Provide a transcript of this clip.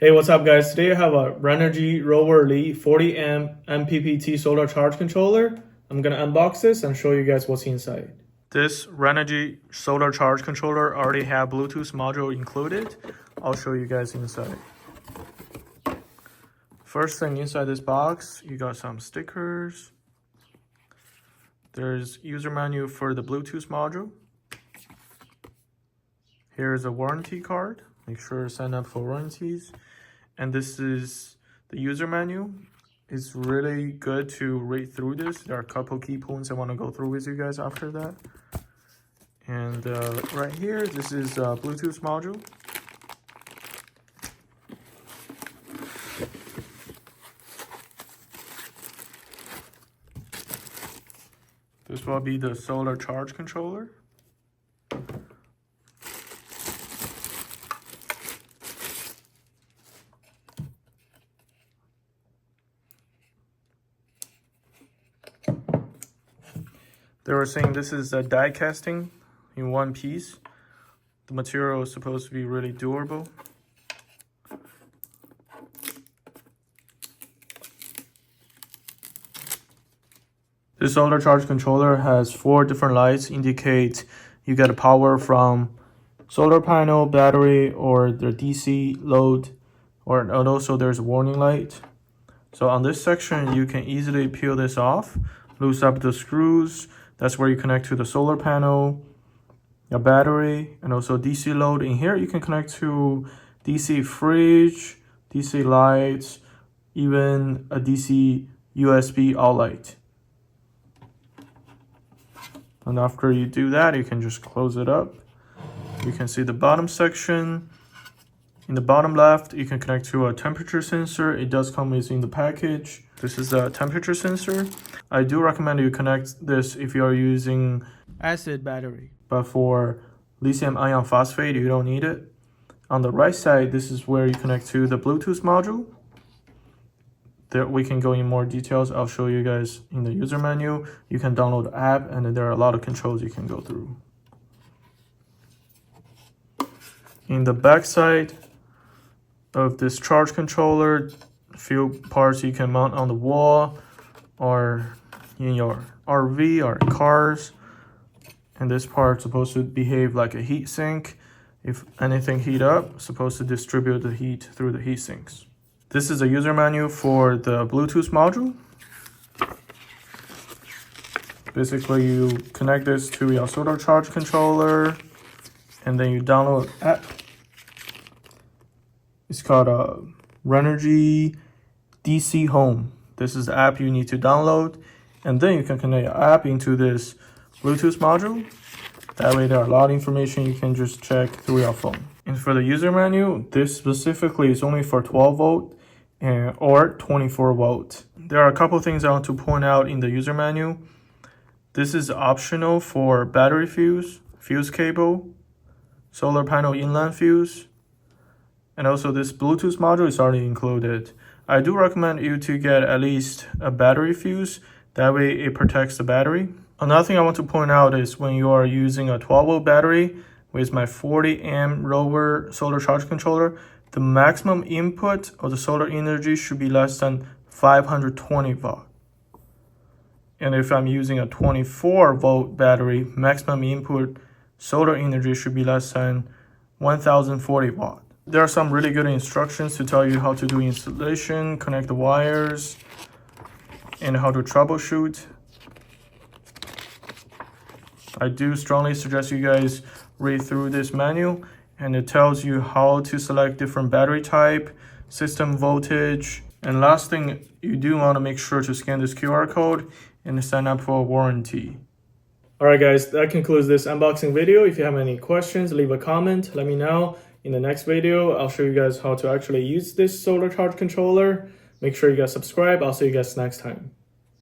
Hey, what's up guys? Today I have a Renogy 40 amp MPPT solar charge controller. I'm gonna unbox this and show you guys what's inside. This Renogy solar charge controller already have Bluetooth module included. I'll show you guys inside. First thing inside this box, you got some stickers. There's user manual for the Bluetooth module. Here's a warranty card. Make sure to sign up for warranties. And this is the user manual. It's really good to read through this. There are a couple key points I want to go through with you guys after that. And right here, this is a Bluetooth module. This will be the solar charge controller. They were saying this is a die casting in one piece. The material is supposed to be really durable. This solar charge controller has 4 different lights, indicate you get power from solar panel, battery, or the DC load, and also there's a warning light. So on this section, you can easily peel this off, loose up the screws. That's where you connect to the solar panel, your battery, and also DC load. In here, you can connect to DC fridge, DC lights, even a DC USB outlet. And after you do that, you can just close it up. You can see the bottom section. In the bottom left, you can connect to a temperature sensor. It does come within the package. This is a temperature sensor. I do recommend you connect this if you are using acid battery. But for lithium ion phosphate, you don't need it. On the right side, this is where you connect to the Bluetooth module. There we can go in more details. I'll show you guys in the user manual. You can download the app, and there are a lot of controls you can go through. In the back side of this charge controller, a few parts you can mount on the wall or in your RV or cars. And this part is supposed to behave like a heat sink. If anything heat up, it's supposed to distribute the heat through the heat sinks. This is a user manual for the Bluetooth module. Basically, you connect this to your solar charge controller, and then you download an app. It's called Renogy DC Home. This is the app you need to download, and then you can connect your app into this Bluetooth module. That way, there are a lot of information you can just check through your phone. And for the user manual, this specifically is only for 12 volt or 24 volt. There are a couple things I want to point out in the user manual. This is optional for battery fuse, fuse cable, solar panel inline fuse, and also this Bluetooth module is already included. I do recommend you to get at least a battery fuse. That way it protects the battery. Another thing I want to point out is when you are using a 12 volt battery with my 40 amp rover solar charge controller, the maximum input of the solar energy should be less than 520 watt. And if I'm using a 24 volt battery, maximum input solar energy should be less than 1040 watt. There are some really good instructions to tell you how to do installation, connect the wires, and how to troubleshoot. I do strongly suggest you guys read through this manual, and it tells you how to select different battery type, system voltage, and last thing, you do want to make sure to scan this QR code and sign up for a warranty. Alright guys, that concludes this unboxing video. If you have any questions, leave a comment, let me know. In the next video, I'll show you guys how to actually use this solar charge controller. Make sure you guys subscribe. I'll see you guys next time.